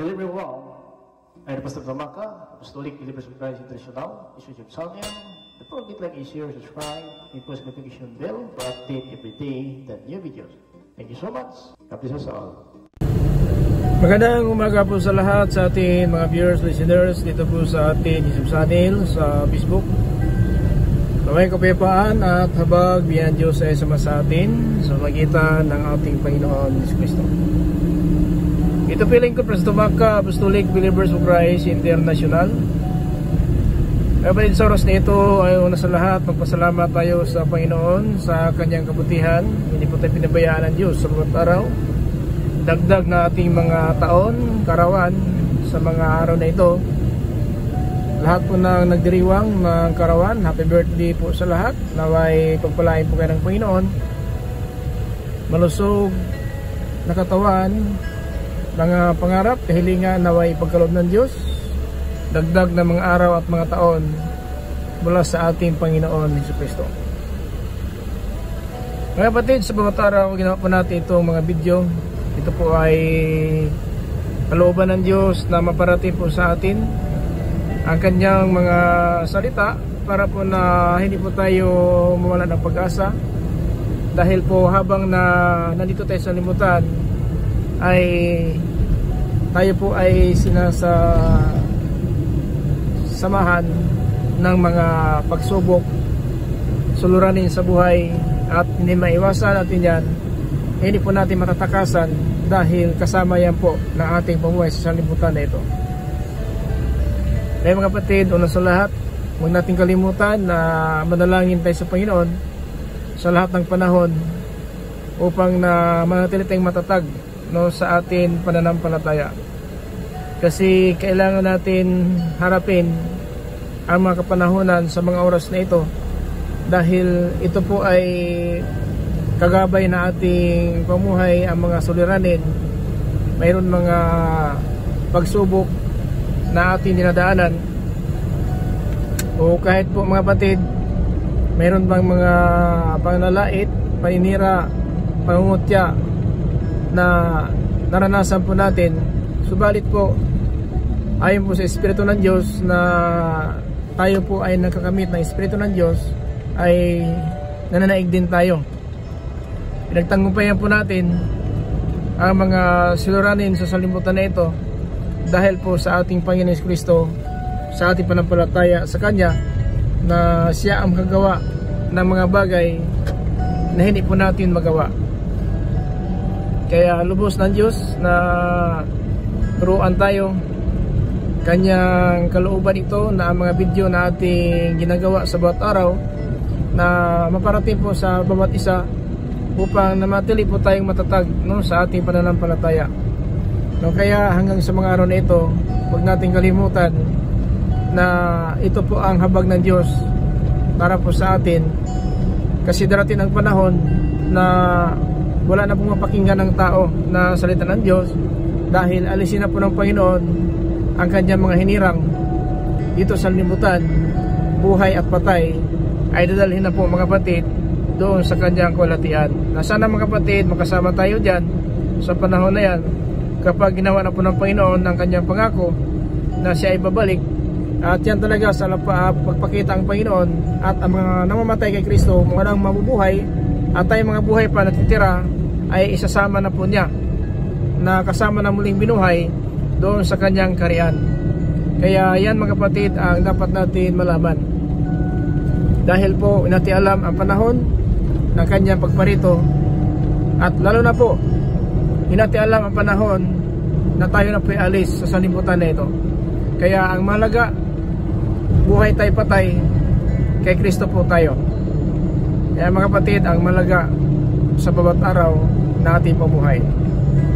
Hello everyone, I'm Pastor Tamaka, Apostolic Believers of Christ International, Institute of Salmian. The program like is share, subscribe, and post notification bell for update every day the new videos. Thank you so much. God bless us all. Magandang umaga po sa lahat sa ating mga viewers, listeners dito po sa ating YouTube channel sa Facebook. May kapayapaan at habag biyan Diyos ay sama sa atin sa magitan ng ating Panginoon Hesus Kristo. Ito piling ko Pastor Tamaka, Apostolic Believers of Christ International. Kapatid, sa oras na ito ay una sa lahat magpasalamat tayo sa Panginoon sa kanyang kabutihan. Hindi po tayo pinabayaan ng Diyos sa bawat araw. Dagdag na ating mga taon, karawan sa mga araw na ito. Lahat po na nagdiriwang ng karawan, happy birthday po sa lahat. Naway pagpalain po kayo ng Panginoon. Malusog na katawan, mga pangarap, kahilingan naway pagkaloob ng Diyos. Dagdag na mga araw at mga taon mula sa ating Panginoon Hesus Kristo. Mga kapatid, sa bawat araw ginawa po natin itong mga video. Ito po ay kalooban ng Diyos na maparating po sa atin ang kanyang mga salita para po na hindi po tayo mawala ng pag-asa. Dahil po habang nandito tayo sa limutan ay tayo po ay samahan ng mga pagsubok, suluranin sa buhay, at hindi maiwasan natin yan. Hindi po natin matatakasan dahil kasama yan po ng ating pamuhay sa limutan na ito. Kaya mga kapatid, una sa lahat, huwag natin kalimutan na manalangin tayo sa Panginoon sa lahat ng panahon upang na manatili tayong matatag sa atin pananampalataya. Kasi kailangan natin harapin ang mga kapanahunan sa mga oras na ito dahil ito po ay kagabay na ating pamuhay, ang mga suliranin. Mayroon mga pagsubok na ating dinadaanan, o kahit po mga kapatid, mayroon bang mga panlalait, paninira, pangungutya na naranasan po natin. Subalit po, ayon po sa Espiritu ng Diyos na tayo po ay nakakamit ng Espiritu ng Diyos, ay nananaig din tayo. Pinagtagumpayan po natin ang mga suliranin sa salimutan na ito dahil po sa ating Panginoon Hesus Kristo, sa ating panampalataya sa Kanya, na Siya ang kagawa ng mga bagay na hindi po natin magawa. Kaya lubos ng Diyos na turuan tayo. Kanyang kalooban ito na ang mga video na ating ginagawa sa bawat araw na maparating po sa bawat isa upang namatili po tayong matatag sa ating pananampalataya. Kaya hanggang sa mga araw na ito, huwag nating kalimutan na ito po ang habag ng Diyos para po sa atin. Kasi darating ang panahon na wala na pong mapakinggan ng tao na salita ng Diyos dahil alisin na po ng Panginoon ang kanyang mga hinirang dito sa limutan. Buhay at patay ay dadalhin na po mga kapatid doon sa kanyang kalwalhatian. Na sana mga kapatid, makasama tayo dyan sa panahon na yan kapag ginawa na po ng Panginoon ang kanyang pangako na siya ay babalik. At yan talaga sa pagpakita ang Panginoon at ang mga namamatay kay Kristo, mga nang mabubuhay at tayo mga buhay pa natitira ay isasama na po niya na kasama na muling binuhay doon sa kanyang kaharian. Kaya yan mga kapatid ang dapat natin malaman. Dahil po natin alam ang panahon ng kanyang pagparito, at lalo na po hindi alam ang panahon na tayo na po alis sa salimutan na ito. Kaya ang mahalaga, buhay tayo patay, kay Kristo po tayo. Kaya mga kapatid, ang mahalaga sa bawat araw na ating pamuhay.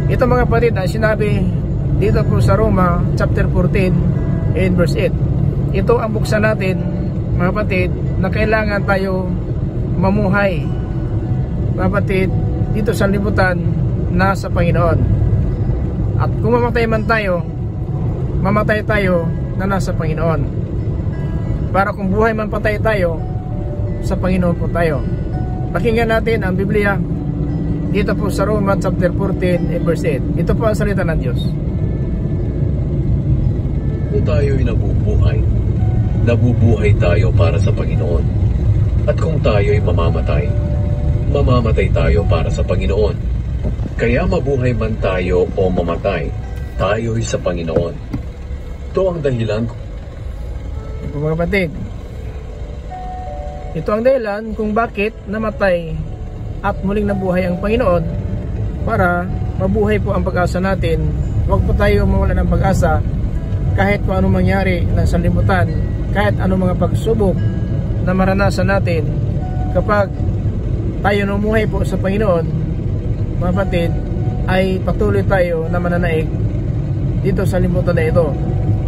Ito mga kapatid ang sinabi dito po sa Roma chapter 14 and verse 8. Ito ang buksan natin mga kapatid na kailangan tayo mamuhay mga kapatid dito sa libutan na sa Panginoon. At kung mamatay man tayo, mamatay tayo na nasa Panginoon. Para kung buhay man patay tayo, sa Panginoon po tayo. Pakinggan natin ang Biblia dito po sa Roma chapter 14 verse 8. Ito po ang salita ng Diyos. tayo'y nabubuhay, nabubuhay tayo para sa Panginoon. At kung tayo'y mamamatay, mamamatay tayo para sa Panginoon. Kaya mabuhay man tayo o mamatay, tayo'y sa Panginoon. Ito ang dahilan. Mga kapatid, ito ang dahilan kung bakit namatay at muling nabuhay ang Panginoon, para mabuhay po ang pag-asa natin. Huwag po tayo mawala ng pag-asa kahit kung anong mangyari ng sanlibutan, kahit anong mga pagsubok na maranasan natin. Kapag tayo numuhay po sa Panginoon, mga kapatid, ay patuloy tayo na mananaig dito sa libutan na ito,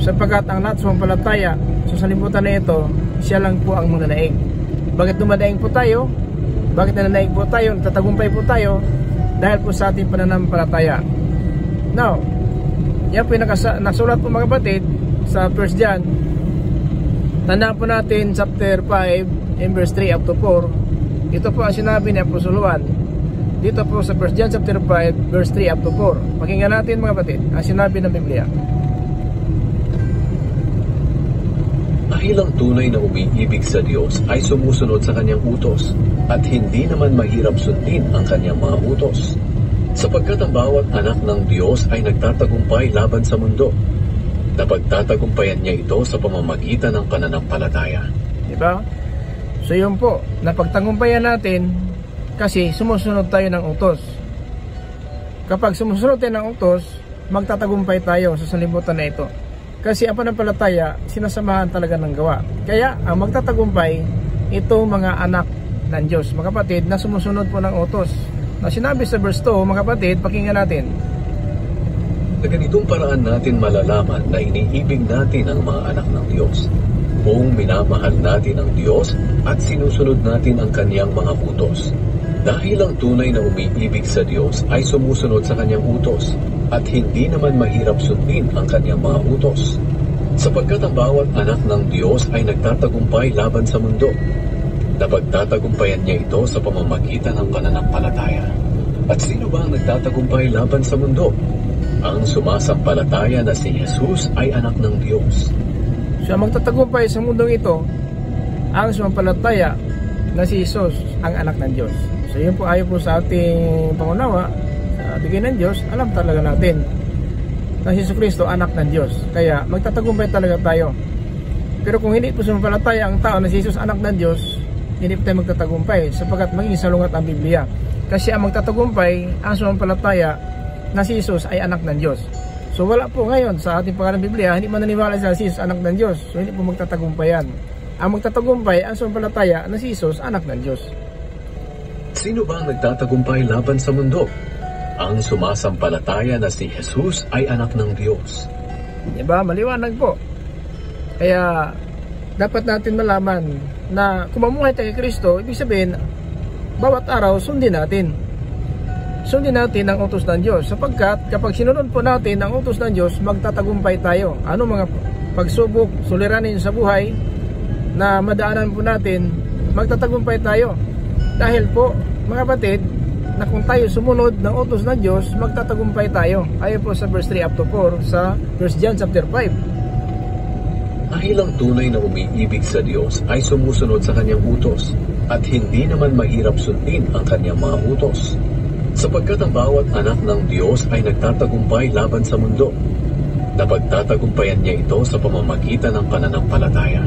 sapagkat ang lahat sumampalataya sa sanlibutan na ito, siya lang po ang mananaig. Bakit dumadaing po tayo? Bakit nananaig po tayo? Tatagumpay po tayo dahil po sa ating pananampalataya. Now, yan po yung nasulat po mga kapatid sa 1 John. Tandaan po natin chapter 5 and verse 3 up to 4. Ito po ang sinabi ni Apostol Juan dito po sa 1 John chapter 5 verse 3 up to 4. Pakinggan natin mga kapatid ang sinabi ng Biblia. Dahil ang tunay na umiibig sa Diyos ay sumusunod sa kanyang utos, at hindi naman mahirap sundin ang kanyang mga utos. Sapagkat ang bawat anak ng Diyos ay nagtatagumpay laban sa mundo. Napagtatagumpayan niya ito sa pamamagitan ng pananampalataya. Diba? So yun po, napagtagumpayan natin kasi sumusunod tayo ng utos. Kapag sumusunod tayo ng utos, magtatagumpay tayo sa sanlibutan na ito. Kasi ang pananampalataya, sinasamahan talaga ng gawa. Kaya ang magtatagumpay, itong mga anak ng Diyos, mga kapatid, na sumusunod po ng utos. Na sinabi sa verse 2, mga kapatid, pakinggan natin. Sa ganitong paraan natin malalaman na iniibig natin ang mga anak ng Diyos, kung minamahal natin ang Diyos at sinusunod natin ang kanyang mga utos. Dahil ang tunay na umiibig sa Diyos ay sumusunod sa kanyang utos, at hindi naman mahirap sundin ang kanyang mga utos. Sapagkat ang bawat anak ng Diyos ay nagtatagumpay laban sa mundo. Napagtatagumpayan niya ito sa pamamagitan ng pananampalataya. At sino ba ang nagtatagumpay laban sa mundo? Ang sumasampalataya na si Jesus ay anak ng Diyos. So ang magtatagumpay sa mundong ito, ang sumampalataya na si Jesus ang anak ng Diyos. So yun po, ayon po sa ating pangunawa, sa bigay ng Diyos, alam talaga natin na si Jesucristo anak ng Diyos. Kaya magtatagumpay talaga tayo. Pero kung hindi po sumampalataya ang tao na si Jesus anak ng Diyos, hindi po tayo magtatagumpay, sapagkat maging salungat ang Biblia. Kasi ang magtatagumpay, ang sumampalataya na si Jesus ay anak ng Diyos. So wala po ngayon sa ating pangalan Biblia, hindi mananiwala sa si Jesus anak ng Diyos. So hindi po magtatagumpayan. Ang magtatagumpay, ang sumampalataya na si Jesus anak ng Diyos. Sino ba ang nagtatagumpay laban sa mundo? Ang sumasampalataya na si Jesus ay anak ng Diyos. Diba? Maliwanag po. Kaya dapat natin malaman na kung mamuhay tayo kay Kristo, ibig sabihin, bawat araw sundin natin. Sundin natin ang utos ng Diyos. Sapagkat kapag sinunod po natin ang utos ng Diyos, magtatagumpay tayo. Ano mga pagsubok, suliranin sa buhay na madaanan po natin, magtatagumpay tayo. Dahil po, mga kapatid, na kung tayo sumunod ng utos ng Diyos, magtatagumpay tayo. Ayon po sa verse 3 up to 4 sa 1 John chapter 5. Dahil ang tunay na umiibig sa Diyos ay sumusunod sa kanyang utos, at hindi naman mahirap sundin ang kanyang mga utos. Sapagkat ang bawat anak ng Diyos ay nagtatagumpay laban sa mundo. Napagtatagumpayan niya ito sa pamamagitan ng pananampalataya.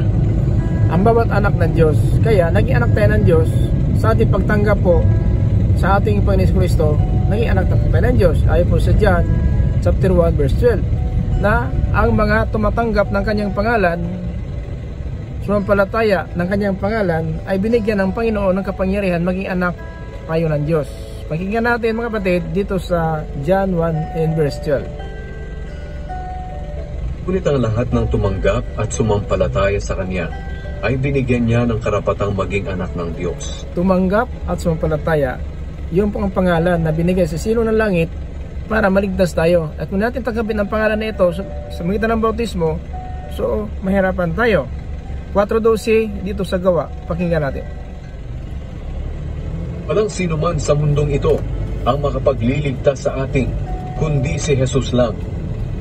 Ang bawat anak ng Diyos, kaya naging anak tayo ng Diyos sa ating pagtanggap po sa ating Panginoon Kristo, naging anak tayo ng Diyos. Ayon po sa John chapter 1 verse 12, na ang mga tumatanggap ng kanyang pangalan, sumampalataya ng kanyang pangalan, ay binigyan ng Panginoon ng kapangyarihan maging anak tayo ng Diyos. Pakinggan natin mga kapatid dito sa John 1 and verse 12. Ngunit ang lahat ng tumanggap at sumampalataya sa Kanya ay binigyan niya ng karapatang maging anak ng Diyos. Tumanggap at sumampalataya, yun po ang pangalan na binigay sa sino ng langit para maligtas tayo. At kung natin tanggapin ang pangalan na ito sa magitan ng bautismo, so mahirapan tayo. 4:12 dito sa Gawa, pakinggan natin. Walang sino man sa mundong ito ang makapagliligtas sa atin, kundi si Jesus lang.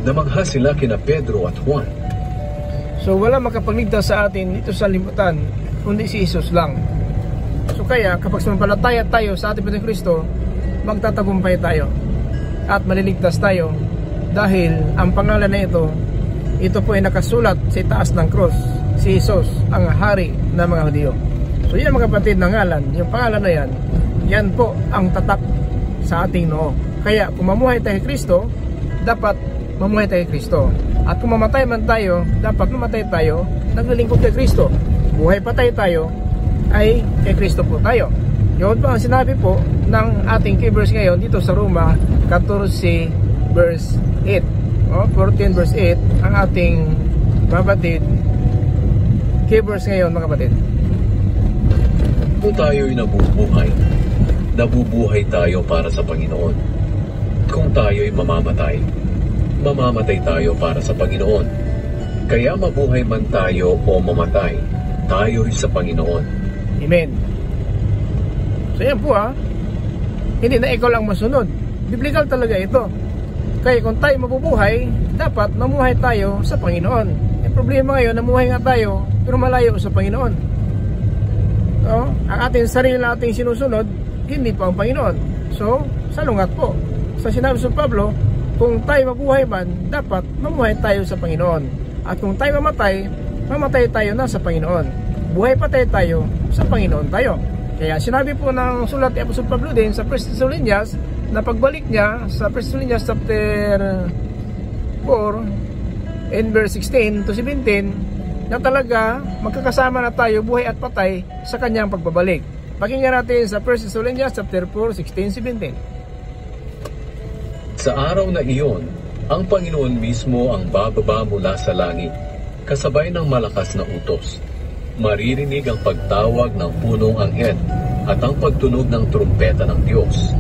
Namangha sila kina Pedro at Juan. So wala makapagligtas sa atin dito sa limutan kundi si Jesus lang. So kaya kapag sumampalataya tayo sa ating Panginoong Kristo, magtatagumpay tayo at maliligtas tayo dahil ang pangalan na ito po ay nakasulat sa itaas ng cross. Si Jesus ang hari ng mga Hudyo. So yan mga kapatid na ngalan, yung pangalan na yan po ang tatak sa ating noo. Kaya kung mamuhay tayo kay Kristo, dapat mamuhay tayo kay Kristo. At kung mamatay man tayo, dapat mamatay tayo naglilingkod kay Kristo. Buhay patay tayo ay kay Kristo po tayo. Yun po ang sinabi po ng ating key verse ngayon dito sa Roma 14 verse 8. 14 verse 8 ang ating mga kapatid key verse ngayon mga kapatid. Kung tayo'y nabubuhay tayo para sa Panginoon. Kung tayo'y mamamatay tayo para sa Panginoon. Kaya mabuhay man tayo o mamatay, tayo'y sa Panginoon. Amen. So yan po hindi na ikaw lang masunod. Biblical talaga ito. Kaya kung tayo mabubuhay, dapat mamuhay tayo sa Panginoon. Yung problema ngayon, namuhay nga tayo, pero malayo sa Panginoon. So, ang ating sarili na ating sinusunod, hindi pa ang Panginoon. So, salungat po. Sa sinabi sa Pablo, kung tayo mabuhay man, dapat mamuhay tayo sa Panginoon. At kung tayo mamatay tayo na sa Panginoon. Buhay patay tayo, sa Panginoon tayo. Kaya sinabi po ng sulat ni Apostol Pablo din sa 1 Thessalonians, na pagbalik niya sa 1 Thessalonians chapter 4 and verse 16 to 17, na talaga magkakasama na tayo buhay at patay sa kanyang pagbabalik. Pakinggan natin sa 1 Thessalonians chapter 4, 16-17. Sa araw na iyon, ang Panginoon mismo ang bababa mula sa langit, kasabay ng malakas na utos. Maririnig ang pagtawag ng punong anghel at ang pagtunog ng trumpeta ng Diyos.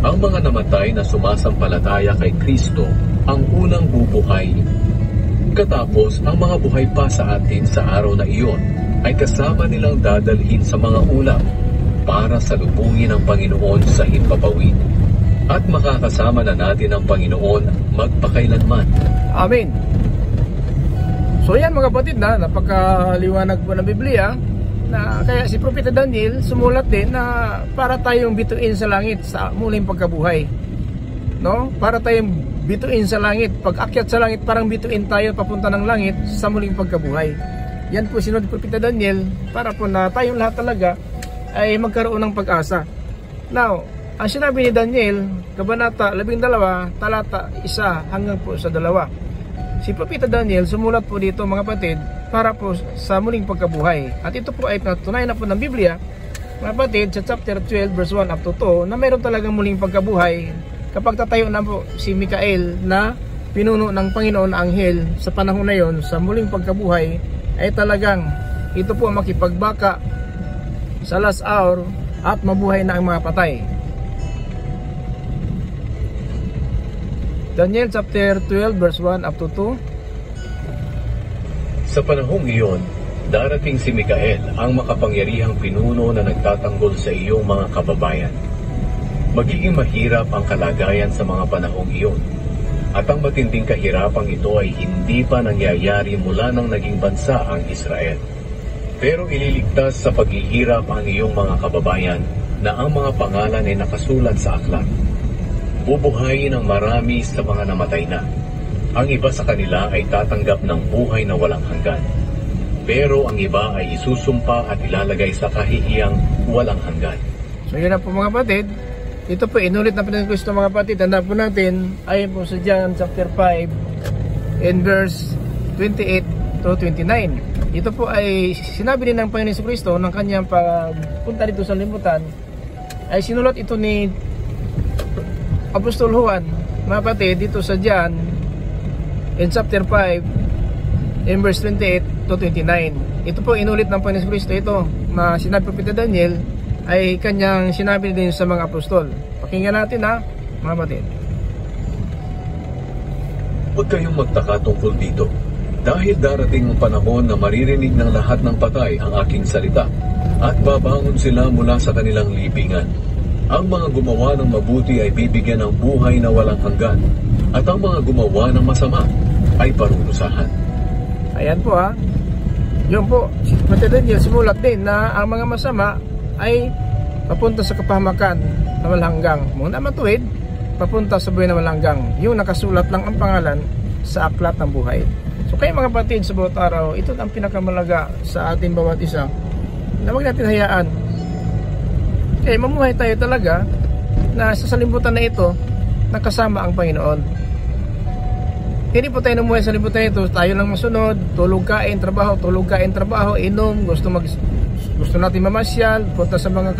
Ang mga namatay na sumasampalataya kay Kristo ang unang bubuhay. Katapos, ang mga buhay pa sa atin sa araw na iyon ay kasama nilang dadalhin sa mga ulap para salubungin ang Panginoon sa himpapawid. At makakasama na natin ang Panginoon magpakailanman. Amen. So yan mga kapatid, napakaliwanag po ng Biblia, na kaya si Propeta Daniel sumulat din na para tayong bituin sa langit sa muling pagkabuhay. No? Para tayong bituin sa langit. Pag akyat sa langit, parang bituin tayo papunta ng langit sa muling pagkabuhay. Yan po sinunod ni Propeta Daniel para po na tayong lahat talaga ay magkaroon ng pag-asa. Now, ang sinabi ni Daniel, Kabanata 12, talata 1 hanggang po sa 2. Si Propeta Daniel sumulat po dito mga kapatid para po sa muling pagkabuhay. At ito po ay patunayan na po ng Biblia mga kapatid sa chapter 12 verse 1 up to 2 na mayroon talagang muling pagkabuhay kapag tatayo na po si Mikael na pinuno ng Panginoon na anghel sa panahon na yon. Sa muling pagkabuhay ay talagang ito po makipagbaka sa last hour at mabuhay na ang mga patay. Daniel chapter 12 verse 1 up to 2. Sa panahong iyon, darating si Mikael, ang makapangyarihang pinuno na nagtatanggol sa iyong mga kababayan. Magiging mahirap ang kalagayan sa mga panahong iyon. At ang matinding kahirapang ito ay hindi pa nangyayari mula nang naging bansa ang Israel. Pero ililigtas sa paghihirap ang iyong mga kababayan na ang mga pangalan ay nakasulat sa aklat. Bubuhayin ang marami sa mga namatay na. Ang iba sa kanila ay tatanggap ng buhay na walang hanggan. Pero ang iba ay isusumpa at ilalagay sa kahihiyang walang hanggan. So yun na po mga kapatid. Ito po inulit na Panginoon Kristo mga kapatid. Tandaan po natin ayon po sa John chapter 5 in verse 28 to 29. Ito po ay sinabi din ng Panginoon Kristo ng kanyang pagpunta dito sa limutan. Ay sinulat ito ni Apostol Juan, mga kapatid, dito sa John in chapter 5 in verse 28 to 29. Ito po inulit ng Panginoon Kristo ito na sinabi Propeta Daniel ay kanyang sinabi din sa mga apostol. Pakinggan natin mga kapatid. Huwag kayong magtaka tungkol dito, dahil darating ang panahon na maririnig ng lahat ng patay ang aking salita at babangon sila mula sa kanilang libingan. Ang mga gumawa ng mabuti ay bibigyan ng buhay na walang hanggan, at ang mga gumawa ng masama ay parurusahan. Ayan po ha. Yun po, matitindi, simulat din na ang mga masama ay papunta sa kapahamakan na malhanggang. Muna matuwid, papunta sa buhay na malhanggang. Yung nakasulat lang ang pangalan sa aklat ng buhay. So kayo mga kapatid, sa bawat araw, ito ang pinakamalaga sa ating bawat isa na huwag natin hayaan. Kaya mamuhay tayo talaga na sa salimutan na ito nakasama ang Panginoon. Hindi po tayo namuhay sa salimutan na ito, tayo lang masunod, tulog kain, trabaho, inom, gusto natin mamasyal, punta sa mga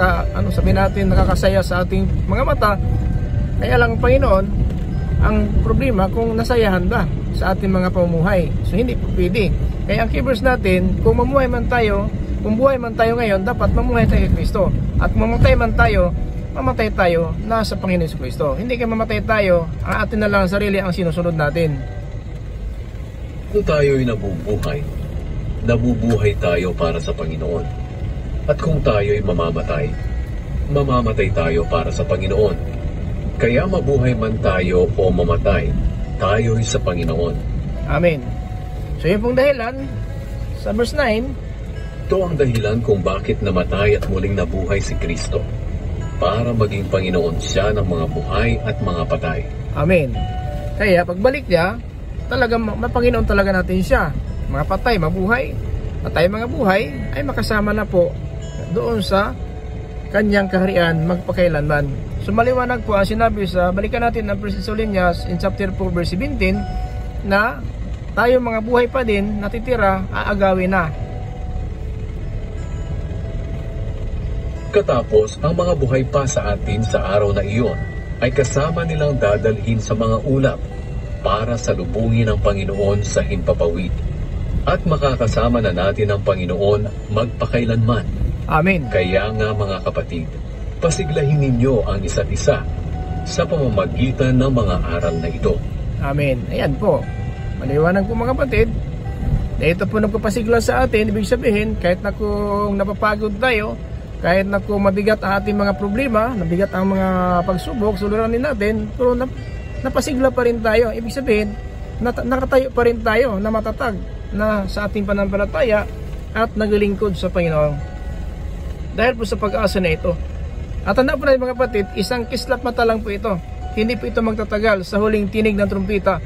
sabihin natin, nakakasaya sa ating mga mata. Kaya lang Panginoon, ang problema kung nasayahan ba sa ating mga pamumuhay. So hindi po pwede. Kaya ang keywords natin, kung mamuhay man tayo, kung buhay man tayo ngayon, dapat mamuhay tayo kay Kristo. At mamatay man tayo, mamatay tayo na sa Panginoon si Kristo. Hindi kaya mamatay tayo, ang atin na lang sarili ang sinusunod natin. Kung tayo'y nabubuhay tayo para sa Panginoon. At kung tayo'y mamamatay tayo para sa Panginoon. Kaya mabuhay man tayo o mamatay, tayo'y sa Panginoon. Amen. So yun pong dahilan, sa verse 9, ito ang dahilan kung bakit namatay at muling nabuhay si Kristo, para maging Panginoon siya ng mga buhay at mga patay. Amen. Kaya pagbalik niya, talagang mapanginoon talaga natin siya. Mga patay, mabuhay. At tayo mga buhay ay makasama na po doon sa kanyang kaharian magpakailanman. So maliwanag po ang sinabi sa, balikan natin ang 1 Thessalonians in chapter 4 verse 17, na tayo mga buhay pa din, natitira, aagawin na. Katapos, ang mga buhay pa sa atin sa araw na iyon ay kasama nilang dadalhin sa mga ulap para salubungin ang Panginoon sa himpapawid. At makakasama na natin ang Panginoon magpakailanman. Amen. Kaya nga mga kapatid, pasiglahin ninyo ang isa't isa sa pamamagitan ng mga aral na ito. Amen. Ayan po. Maliwanag po mga kapatid. Na ito po nagpapasigla sa atin. Ibig sabihin, kahit na kung napapagod tayo, kahit na kung mabigat ang ating mga problema, nabigat ang mga pagsubok, suliranin natin, pero napasigla pa rin tayo. Ibig sabihin, nakatayo pa rin tayo na matatag na sa ating pananampalataya at naglilingkod sa Panginoon. Dahil po sa pag-asa na ito. At tanda po natin mga kapatid, isang kislap mata lang po ito. Hindi po ito magtatagal sa huling tinig ng trumpeta.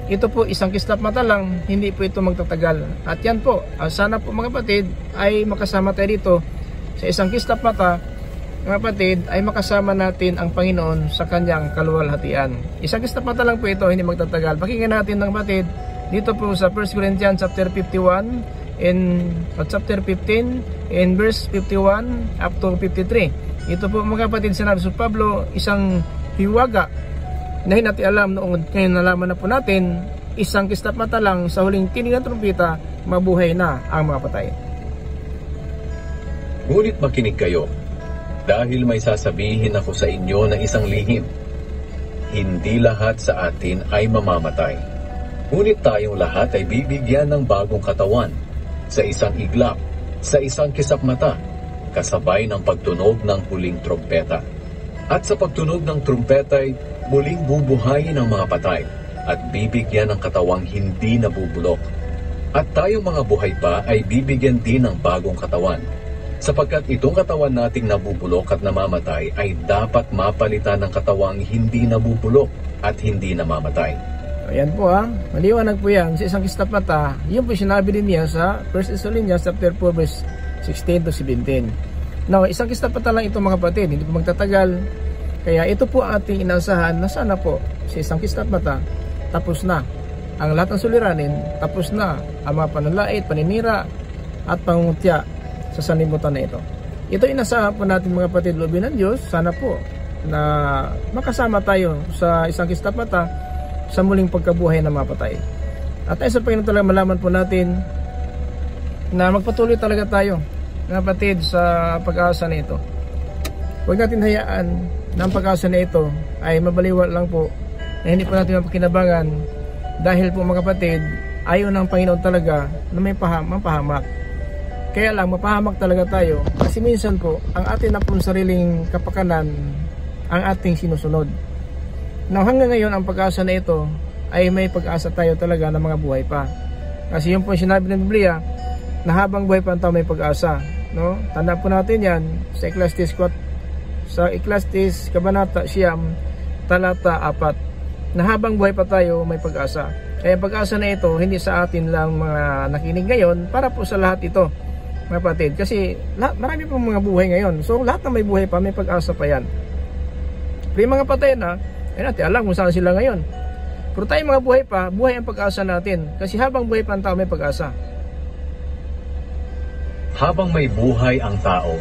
Ito po isang kislap mata lang, hindi po ito magtatagal. At yan po, sana po mga kapatid ay makasama tayo dito sa isang kislap mata, mga kapatid, ay makasama natin ang Panginoon sa kanyang kaluwalhatian. Isang kislap mata lang po ito, hindi magtatagal. Pakinggan natin mga kapatid dito po sa 1 Corinthians chapter 51 in chapter 15 in verse 51 up to 53. Ito po mga kapatid, sinabi sa Pablo, isang hiwaga na hindi natin alam noong ngayon nalaman na po natin, isang kislap mata lang sa huling tinig ng trumpeta, mabuhay na ang mga patay. Ngunit makinig kayo, dahil may sasabihin ako sa inyo na isang lihim. Hindi lahat sa atin ay mamamatay. Ngunit tayong lahat ay bibigyan ng bagong katawan, sa isang iglap, sa isang kisap mata, kasabay ng pagtunog ng huling trumpeta. At sa pagtunog ng trumpeta ay muling bubuhayin ang mga patay, at bibigyan ng katawang hindi nabubulok. At tayong mga buhay pa ay bibigyan din ng bagong katawan, sapagkat itong katawan nating nabubulok at namamatay ay dapat mapalitan ng katawang hindi nabubulok at hindi namamatay. Ayan po maliwanag po yan sa isang kislap mata. Yun po sinabi din niya sa 1 Thessalonians chapter 4 verse 16 to 17. Now, isang kislap mata lang ito mga kapatid, hindi po magtatagal. Kaya ito po ating inaasahan na sana po sa isang kislap mata tapos na ang lahat ng suliranin, tapos na ang mga panalait, paninira at pangungutya sa sanlibutan na ito. Ito inasahan po natin mga kapatid, loobin ng Diyos, sana po na makasama tayo sa isang kislap mata sa muling pagkabuhay ng mga patay. At ay sa Panginoon talaga malaman po natin na magpatuloy talaga tayo mga kapatid sa pag-asa na ito. Huwag natin hayaan na ang pag-asa na ito ay mabaliwal lang po na hindi po natin mapakinabangan dahil po mga kapatid, ayaw ng Panginoon talaga na may mapahamak. Kaya lang, mapahamak talaga tayo kasi minsan po, ang atin na pong sariling kapakanan ang ating sinusunod. Now, hanggang ngayon, ang pag-asa na ito ay may pag-asa tayo talaga ng mga buhay pa. Kasi yun po sinabi ng Biblia na habang buhay pa ang tao may pag-asa, no? Tandaan po natin yan sa Eclesiastes Kabanata 9 talata 4 na habang buhay pa tayo may pag-asa. Kaya pag-asa na ito hindi sa atin lang mga nakinig ngayon, para po sa lahat ito, mga kapatid. Kasi marami pong mga buhay ngayon, so lahat na may buhay pa may pag-asa pa yan. Pero yung mga patay na, natin alam kung saan sila ngayon. Pero tayo mga buhay pa, buhay ang pag-asa natin. Kasi habang buhay pa ang tao may pag-asa. Habang may buhay ang tao,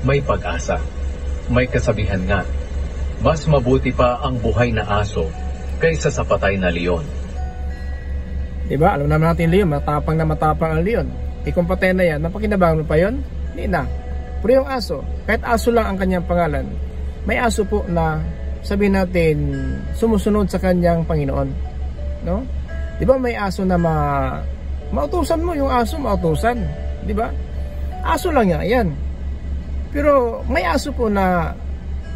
may pag-asa. May kasabihan nga, mas mabuti pa ang buhay na aso kaysa sa patay na leon. Diba? Alam naman natin leon, matapang ang leon. Kung patay na yan, mapakinabangon mo pa yun? Hindi na. Pero yung aso, kahit aso lang ang kanyang pangalan, may aso po na sabihin natin sumusunod sa kanyang Panginoon, no? 'Di ba may aso na mautusan mo, yung aso mautusan, 'di ba? Aso lang yan. Pero may aso po na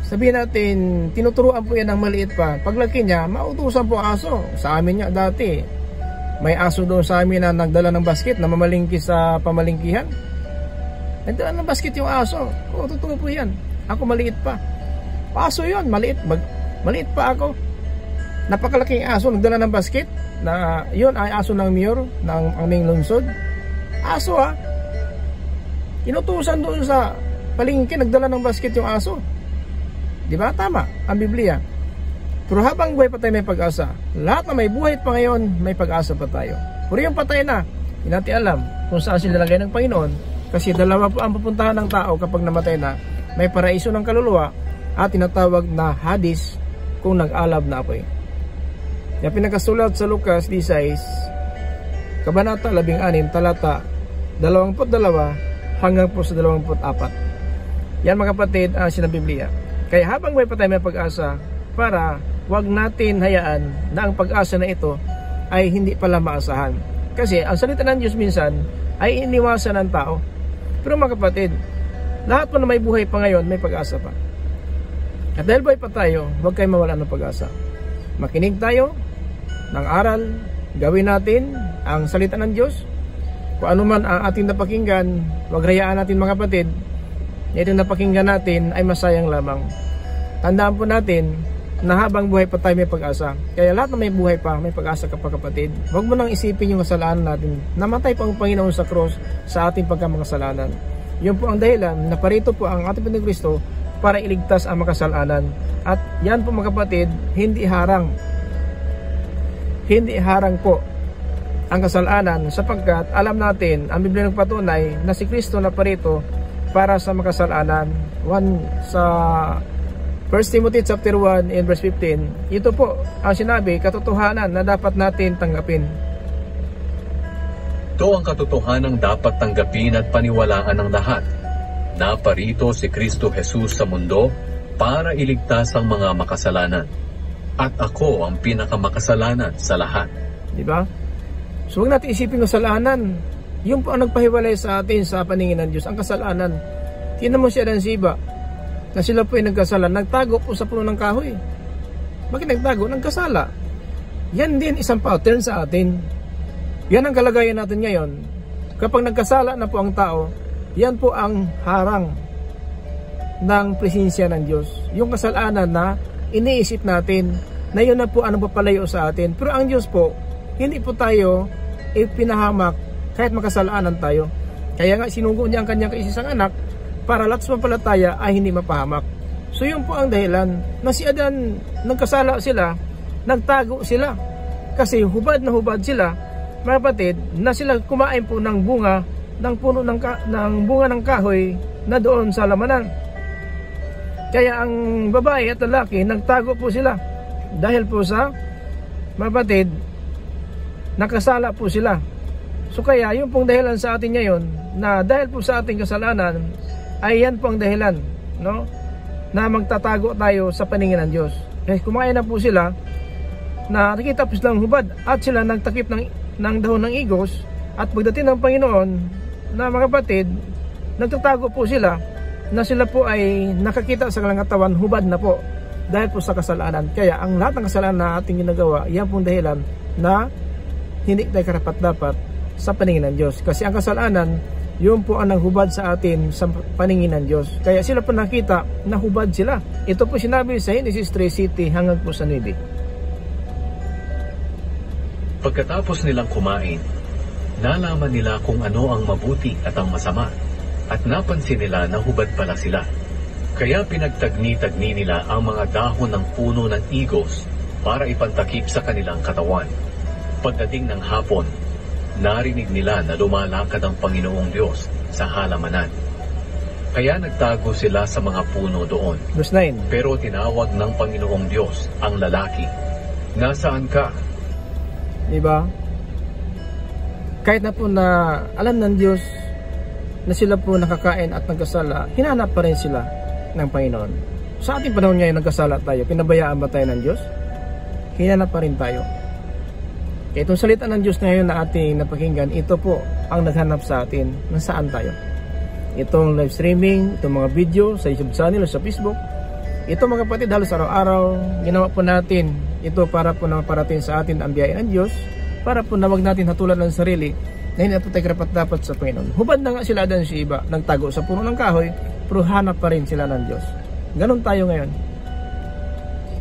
sabihin natin tinuturuan po yan ng maliit pa. Paglaki niya, mautusan po aso. Sa amin nga dati, may aso doon sa amin na nagdala ng basket na mamalingki sa pamalingkihan. Nagdala ng basket yung aso. Oo, totoo po yan. Ako maliit pa. Aso yun, maliit pa ako. Napakalaking aso, nagdala ng basket na yun ay aso ng mayor ng aming lungsod. Aso inutusan doon sa palengke, nagdala ng basket yung aso. Diba? Tama ang Biblia. Pero habang buhay pa tayo may pag-asa. Lahat na may buhay pa ngayon, may pag-asa pa tayo. Pero yung patay na, hindi natin alam kung saan sila lagay ng Panginoon. Kasi dalawa po ang pupuntahan ng tao kapag namatay na. May paraiso ng kaluluwa at tinatawag na Hades kung nag-alab na apoy. Yung pinakasulat sa Lucas 16 Kabanata 16 talata 22 hanggang po sa 24. Yan mga kapatid ang sinabi Biblia. Kaya habang may patay may pag-asa, para wag natin hayaan na ang pag-asa na ito ay hindi pala maasahan. Kasi ang salita ng Diyos minsan ay iniwasan ng tao. Pero mga kapatid, lahat po na may buhay pa ngayon may pag-asa pa. At dahil buhay pa tayo, huwag kayo mawala ng pag-asa. Makinig tayo ng aral, gawin natin ang salita ng Diyos. Kung ano man ang ating napakinggan, huwag hayaan natin mga kapatid, na itong napakinggan natin ay masayang lamang. Tandaan po natin na habang buhay pa tayo may pag-asa. Kaya lahat na may buhay pa, may pag-asa ka pa kapatid. Huwag mo nang isipin yung kasalanan natin. Namatay pa ang Panginoon sa cross sa ating pagkamakasalanan. Yun po ang dahilan na parito po ang ating Panginoon Kristo para iligtas ang makasalanan. At yan po mga kapatid, hindi harang po ang kasalanan, sapagkat alam natin, ang Biblia nagpatunay na si Kristo na parito para sa makasalanan. Sa 1 Timothy chapter 1 and verse 15, ito po ang sinabi, katotohanan na dapat natin tanggapin. Ito ang katotohanang dapat tanggapin at paniwalaan ng lahat. Naparito si Kristo Jesus sa mundo para iligtas ang mga makasalanan. At ako ang pinakamakasalanan sa lahat. Diba? So huwag natin isipin kasalanan. Yun po ang nagpahiwalay sa atin sa paningin ng Diyos, ang kasalanan. Tingnan mo si Adan si Eva, na sila po ay nagkasala. Nagtago po sa puno ng kahoy. Bakit nagtago? Nagkasala. Yan din isang pattern sa atin. Yan ang kalagayan natin ngayon. Kapag nagkasala na po ang tao, yan po ang harang ng presensya ng Diyos. Yung kasalanan na iniisip natin na yun na po ang papalayo sa atin. Pero ang Diyos po, hindi po tayo ipinahamak kahit makasalanan tayo. Kaya nga sinugo niya ang kanyang kaisisang anak para lahat sa pampalataya ay hindi mapahamak. So yun po ang dahilan na si Adan, nagkasala sila, nagtago sila. Kasi hubad na hubad sila, mga kapatid, na sila kumain po ng bunga ng puno ng bunga ng kahoy na doon sa lamanan. Kaya ang babae at lalaki nagtago po sila dahil po sa, mga kapatid, nakasala po sila. So kaya yung pong dahilan sa atin ngayon na dahil po sa ating kasalanan ay yan po ang dahilan, no, na magtatago tayo sa paningin ng Diyos. Kasi kumain na po sila na nakita po silang hubad at sila nagtakip ng dahon ng igos, at pagdating ng Panginoon na mga kapatid, nagtatago po sila na sila po ay nakakita sa kanilang katawan, hubad na po dahil po sa kasalanan. Kaya ang lahat ng kasalanan na ating ginagawa, yan pong dahilan na hindi tayo karapat-dapat sa paningin ng Diyos. Kasi ang kasalanan, yun po ang naghubad sa atin sa paningin ng Diyos. Kaya sila po nakita, nahubad sila. Ito po sinabi sa Genesis 3:7 hanggang po sa 9. Pagkatapos nilang kumain, nalaman nila kung ano ang mabuti at ang masama, at napansin nila na hubad pala sila. Kaya pinagtagni-tagni nila ang mga dahon ng puno ng igos para ipantakip sa kanilang katawan. Pagdating ng hapon, narinig nila na lumalakad ang Panginoong Diyos sa halamanan. Kaya nagtago sila sa mga puno doon. Verse 9. Pero tinawag ng Panginoong Diyos ang lalaki. Nasaan ka? Diba? Kahit na po na alam ng Diyos na sila po nakakain at nagkasala, hinanap pa rin sila ng Panginoon. Sa ating panahon ngayon nagkasala tayo, pinabayaan ba tayo ng Diyos? Hinanap pa rin tayo. Kaya itong salita ng Diyos na ngayon na ating napakinggan, ito po ang naghanap sa atin ng saan tayo. Itong live streaming, itong mga video sa YouTube channel o sa Facebook, ito mga kapatid, halos araw-araw ginawa po natin ito para po na maparating sa atin ang biyaya ng Diyos, para po na wag natin hatulan ng sarili na hindi natin tayo karapat-dapat sa Panginoon. Hubad na nga sila Adan si Eva, nagtago sa puno ng kahoy, pero hanap pa rin sila ng Diyos. Ganon tayo ngayon.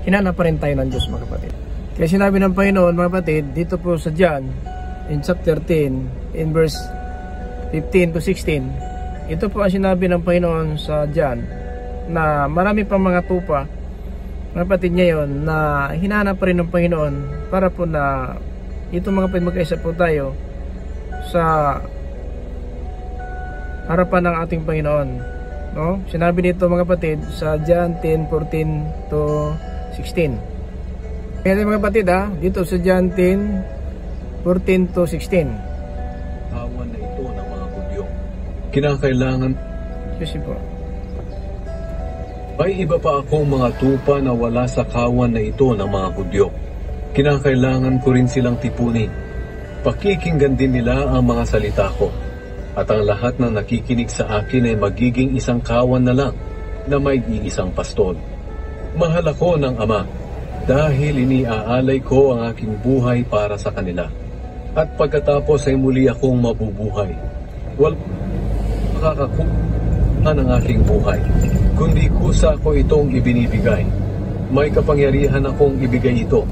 Hinanap pa rin tayo ng Diyos mga kapatid. Kaya sinabi ng Panginoon mga kapatid, dito po sa John, in chapter 10, in verse 15 to 16, ito po ang sinabi ng Panginoon sa John, na marami pang mga tupa, mga kapatid ngayon, na hinanap pa rin ng Panginoon, para po na, ito mga kapatid, magkaisa po tayo, sa harapan ng ating Panginoon. No? Sinabi nito mga kapatid sa John 10:14 to 16. Kaya mga kapatid dito sa John 10:14 to 16. Kawan na ito ng mga Hudyo. Kinakailangan Kasi po. May iba pa akong mga tupa na wala sa kawan na ito ng mga Hudyo. Kinakailangan ko rin silang tipunin. Pakikinggan din nila ang mga salita ko. At ang lahat ng nakikinig sa akin ay magiging isang kawan na lang na may iisang pastol. Mahal ako ng Ama dahil iniaalay ko ang aking buhay para sa kanila. At pagkatapos ay muli akong mabubuhay. Walang makakakuha ng aking buhay, kundi kusa ko itong ibinibigay. May kapangyarihan akong ibigay ito,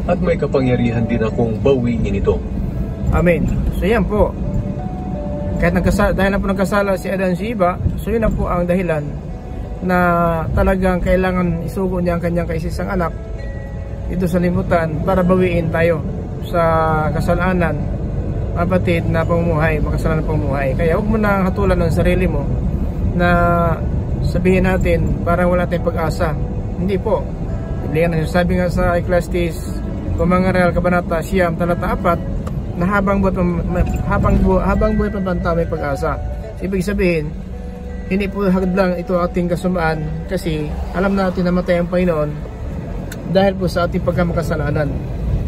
at may kapangyarihan din akong bawiin ito. Amen. So yan po. Kahit dahil na po nagkasala si Adan si Eva, so yun na po ang dahilan na talagang kailangan isugo niya ang kanyang kaisisang anak dito sa limutan para bawiin tayo sa kasalanan, kapatid, na pamumuhay, makasalanan pamumuhay. Kaya huwag mo na hatulan ng sarili mo na sabihin natin parang wala tayong pag-asa. Hindi po. Biblia na sabi nga sa Ecclesiastes, Kumangaral, Kabanata Siyam, Talata 4, na habang buhay pabanta may pag-asa. Ibig sabihin, hindi po hadlang ito ating kasumaan, kasi alam natin na matay ang Panginoon dahil po sa ating pagkamakasalanan.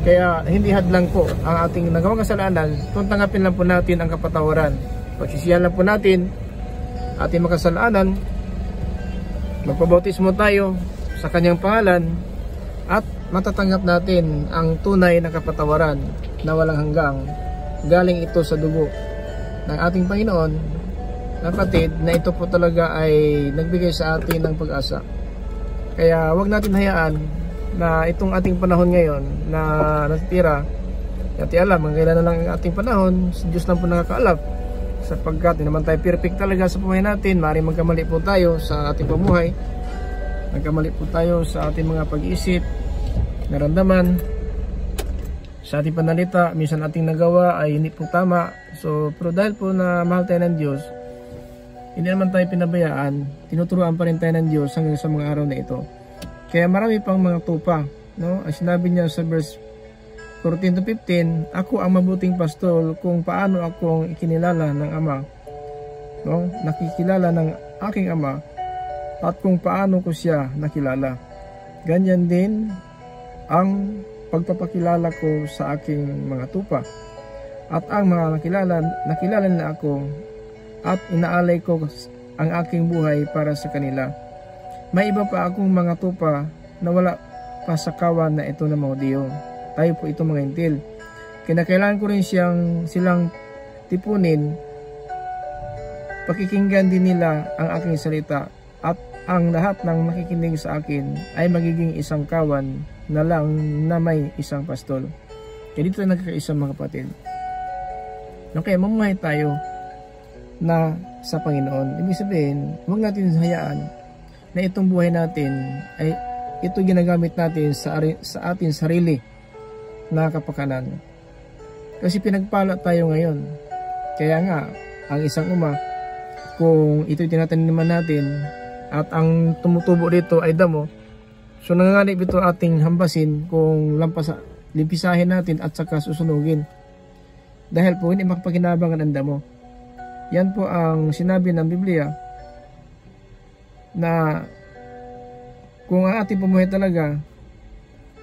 Kaya hindi hadlang po ang ating nagawang kasalanan, kung tanggapin lang po natin ang kapatawaran. Pagsisihan lang po natin ating makasalanan, magpabautismo tayo sa kanyang pangalan, at matatanggap natin ang tunay na kapatawaran na walang hanggang. Galing ito sa dugo ng ating Panginoon, kapatid, na ito po talaga ay nagbigay sa atin ng pag-asa. Kaya wag natin hayaan na itong ating panahon ngayon na natitira, natin alam, kailan na lang ang ating panahon, Diyos lang po nakakaalam, sapagkat hindi naman tayo perfect talaga sa buhay natin. Maaaring magkamali po tayo sa ating pamuhay, magkamali po tayo sa ating mga pag-iisip, naramdaman, sa ating panalita, minsan ating nagawa ay hindi po tama. So, pero dahil po na mahal tayo ng Diyos, hindi naman tayo pinabayaan, tinuturuan pa rin tayo ng Diyos hanggang sa mga araw na ito. Kaya marami pang mga tupa, no? Ang sinabi niya sa verse 14 to 15, ako ang mabuting pastol kung paano akong ikinilala ng Ama, no? Nakikilala ng aking Ama, at kung paano ko siya nakilala. Ganyan din ang pagpapakilala ko sa aking mga tupa, at ang mga nakilala nila ako, at inaalay ko ang aking buhay para sa kanila. May iba pa akong mga tupa na wala pa sa kawan na ito ng mga Hudyo. Tayo po ito mga Hintil. Kinakailangan ko rin silang tipunin, pakikinggan din nila ang aking salita, at ang lahat ng nakikinig sa akin ay magiging isang kawan na lang na may isang pastol. Kaya dito nagkakaisa mga kapatid. Kaya mamuhay tayo na sa Panginoon. Ibig sabihin, huwag natin hayaan na itong buhay natin ay ito ginagamit natin sa ating sarili na kapakanan. Kasi pinagpala tayo ngayon. Kaya nga, ang isang kung ito'y tinataniman natin at ang tumutubo dito ay damo, so nanganganib ito ating hambasin kung limpisahin natin at saka susunugin. Dahil po hindi makapakinabangan ang damo. Yan po ang sinabi ng Biblia na kung ang ating pumuhay talaga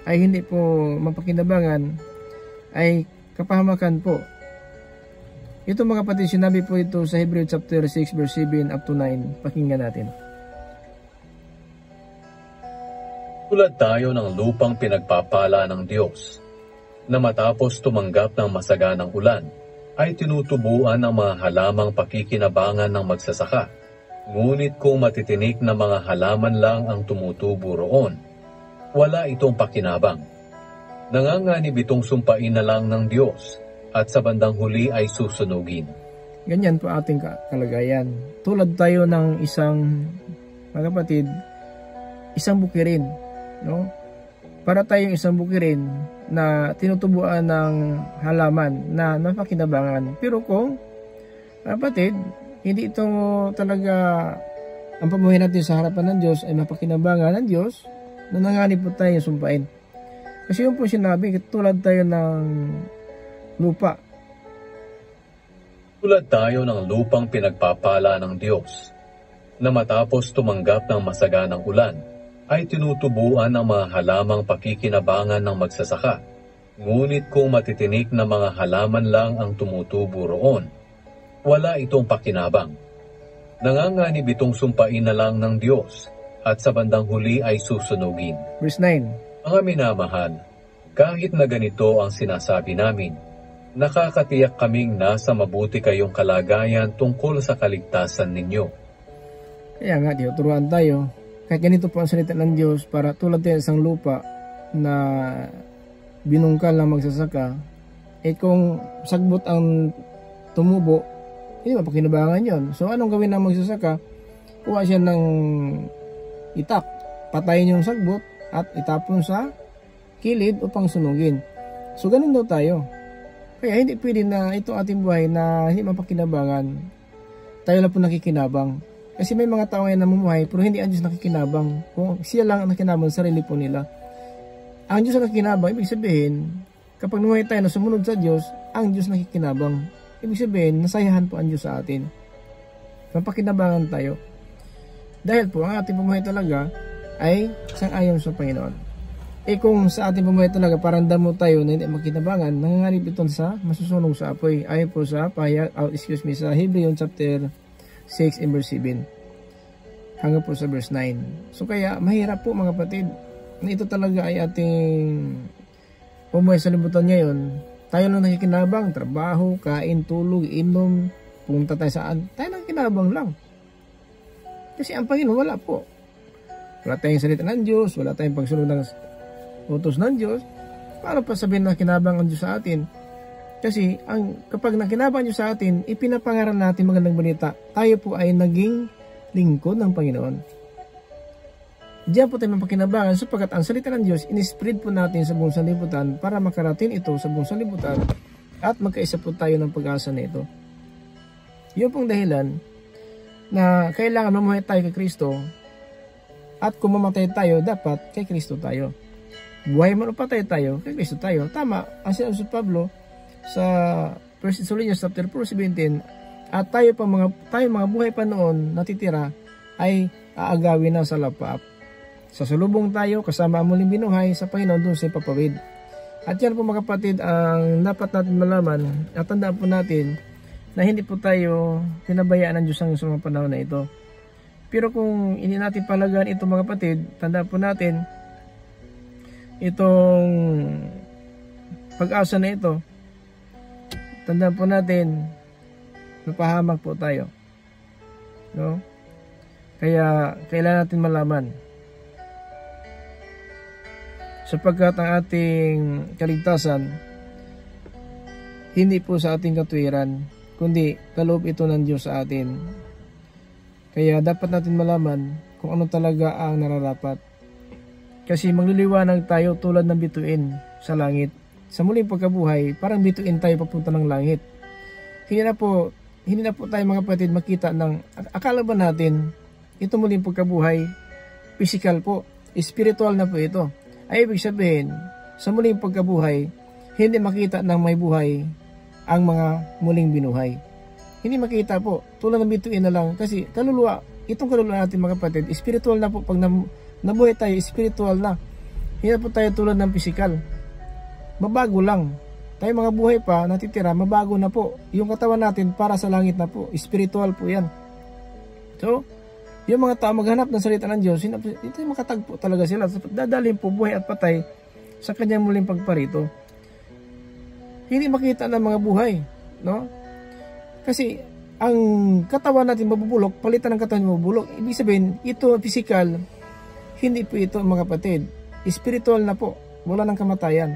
ay hindi po mapakinabangan, ay kapahamakan po. Ito mga kapatid, sinabi po ito sa Hebrew chapter 6 verse 7 up to 9. Pakinggan natin. Tulad tayo ng lupang pinagpapala ng Diyos, na matapos tumanggap ng masaganang ulan, ay tinutubuan ng mga halamang pakikinabangan ng magsasaka. Ngunit kung matitinik na mga halaman lang ang tumutubo roon, wala itong pakinabang. Nanganganib itong sumpain na lang ng Diyos, at sa bandang huli ay susunugin. Ganyan po ating kalagayan. Tulad tayo ng mga kapatid, isang bukirin, no? Para tayong isang bukirin na tinutubuan ng halaman na napakinabangan. Pero kung, kapatid, hindi ito talaga ang pamuhay natin sa harapan ng Diyos ay mapakinabangan ng Diyos, nanganganib po tayo sumpain. Kasi yung po sinabi, tulad tayo ng lupa. Tulad tayo ng lupang pinagpapala ng Diyos, na matapos tumanggap ng masaganang ulan, ay tinutubuan ng mga halamang pakikinabangan ng magsasaka. Ngunit kung matitinik na mga halaman lang ang tumutubo roon, wala itong pakinabang. Nanganganib itong sumpain na lang ng Diyos, at sa bandang huli ay susunugin. Verse 9. Mga minamahal, kahit na ganito ang sinasabi namin, nakakatiyak kaming nasa mabuti kayong kalagayan tungkol sa kaligtasan ninyo. Kaya nga, turuan tayo. Kahit ganito po ang salita ng Diyos, para tulad tayo isang lupa na binungkal ng magsasaka, kung sagbot ang tumubo, hindi mapakinabangan yon. So anong gawin ng magsasaka? Kuha siya ng itak, patayin yung sagbot at itapon sa kilid upang sunugin. So ganun daw tayo. Kaya hindi pwede na itong ating buhay na hindi mapakinabangan, tayo lang po nakikinabang. Kasi may mga tao ngayon na namumuhay pero hindi ang Diyos nakikinabang. Kung siya lang ang nakikinabang, sarili po nila. Ang Diyos ang nakikinabang, ibig sabihin, kapag namuhay tayo na sumunod sa Diyos, ang Diyos nakikinabang. Ibig sabihin, nasayahan po ang Diyos sa atin. Mapakinabangan tayo. Dahil po, ang ating pumuhay talaga ay sang-ayon sa Panginoon. Kung sa ating pumuhay talaga, parang damo tayo na hindi makinabangan, nanganganib ito sa masusunog sa apoy. Ayon po sa sa Hebrew chapter 6 and verse 7 hanggang po sa verse 9. So kaya mahirap po mga kapatid na ito talaga ay ating pumuhay sa libutan ngayon. Tayo lang nakikinabang, trabaho, kain, tulog, inom, punta tayo saan, tayo lang kinabang lang. Kasi ang Panginoon wala po. Wala tayong salita ng Diyos, wala tayong pagsunod ng utos ng Diyos. Paano pa sabihin na kinabang ang Diyos sa atin? Kasi kapag nakinabang Diyos sa atin, ipinapangaral natin magandang balita, tayo po ay naging lingkod ng Panginoon. Diyan po tayo mapakinabangan sapagkat ang salita ng Diyos, inispread po natin sa buong sanlibutan para makarating ito sa buong sanlibutan at magkaisa po tayo ng pag-asa na ito. Yun pong dahilan na kailangan mamuhay tayo kay Kristo at kung mamatay tayo, dapat kay Kristo tayo. Buhay man o patay tayo, kay Kristo tayo. Tama, ang sinabi si Pablo sa 1 Thessalonians chapter 4:17, at tayo mga buhay pa noon natitira ay aagawin na sa lapap. Sasalubong tayo kasama ang muling binuhay sa Panginoon doon sa ipapawid. At yan po mga kapatid ang dapat natin malaman at tandaan po natin na hindi po tayo pinabayaan ng Diyos sa mga panahon na ito. Pero kung hindi natin palagaan ito mga kapatid, tandaan po natin itong pag-asa na ito, tandaan po natin mapahamak po tayo, no? Kaya kailangan natin malaman, sapagkat ang ating kaligtasan hindi po sa ating katuwiran, kundi kaloob ito ng Diyos sa atin. Kaya dapat natin malaman kung ano talaga ang nararapat. Kasi magliliwanag tayo tulad ng bituin sa langit. Sa muling pagkabuhay, parang bituin tayo papunta ng langit. Hindi na po tayo mga kapatid makita ng, akala ba natin ito muling pagkabuhay, physical po, spiritual na po ito. Ay ibig sabihin, sa muling pagkabuhay, hindi makita ng may buhay ang mga muling binuhay. Hindi makita po, tulad ng bituin na lang, kasi kaluluwa, itong kaluluwa natin mga kapatid, spiritual na po. Pag nabuhay tayo, spiritual na. Hindi na po tayo tulad ng physical. Mabago lang. Tayo mga buhay pa, natitira, mabago na po. Yung katawan natin para sa langit na po. Spiritual po yan. So, yung mga tao maghanap ng salita ng Diyos, ito yung makatagpo talaga sila. Dadalhin po buhay at patay sa kanyang muling pagparito. Hindi makita ng mga buhay, no? Kasi ang katawan natin mabubulok, palitan ng katawan mabubulok. Ibig sabihin, ito physical, hindi po ito mga kapatid. Spiritual na po, wala ng kamatayan.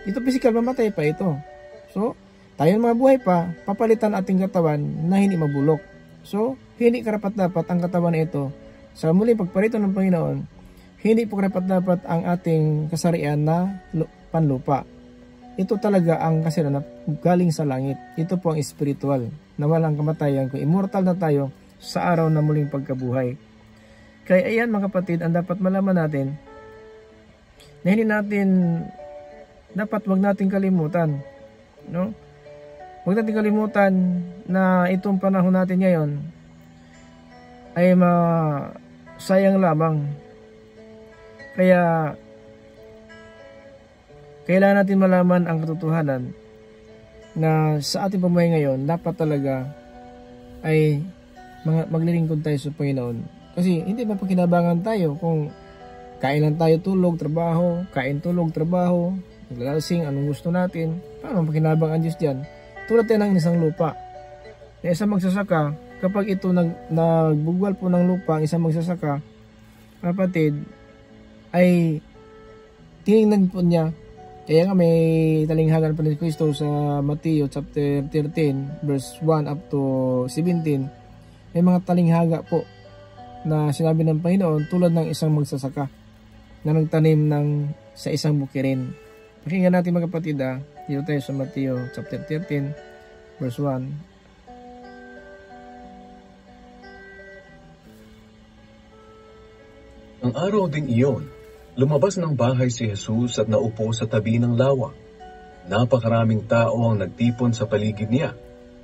Ito physical, mamatay pa ito. So, tayo mga buhay pa, papalitan ating katawan na hindi mabulok. So, hindi karapat-dapat ang katawan na ito sa muling pagparito ng Panginoon. Hindi po karapat-dapat ang ating kasarian na panlupa. Ito talaga ang kasarian na galing sa langit. Ito po ang spiritual na walang kamatayan, kung immortal na tayo sa araw na muling pagkabuhay. Kaya ayan mga kapatid, ang dapat malaman natin na hindi natin wag natin kalimutan, no? Huwag natin kalimutan na itong panahon natin ngayon ay sayang lamang. Kaya kailangan natin malaman ang katotohanan na sa ating pamumuhay ngayon, dapat talaga ay maglilingkod tayo sa Panginoon. Kasi hindi mapakinabangan tayo kung kain lang tayo, tulog, trabaho, kain, tulog, trabaho, naglalasing, anong gusto natin. Paano mapakinabang ang Diyos dyan? Tulad tayo ng isang lupa. Na isang magsasaka, kapag ito nagbugwal po ng lupa, ang isang magsasaka, kapatid, ay tinignan po niya. Kaya nga may talinghagan pa ni Kristo sa Mateo chapter 13 verse 1 up to 17. May mga talinghaga po na sinabi ng Panginoon tulad ng isang magsasaka na nagtanim sa isang bukirin. Pakinggan natin mga kapatid, dito tayo sa Mateo chapter 13 verse 1. Ang araw ding iyon, lumabas ng bahay si Jesus at naupo sa tabi ng lawa. Napakaraming tao ang nagtipon sa paligid niya,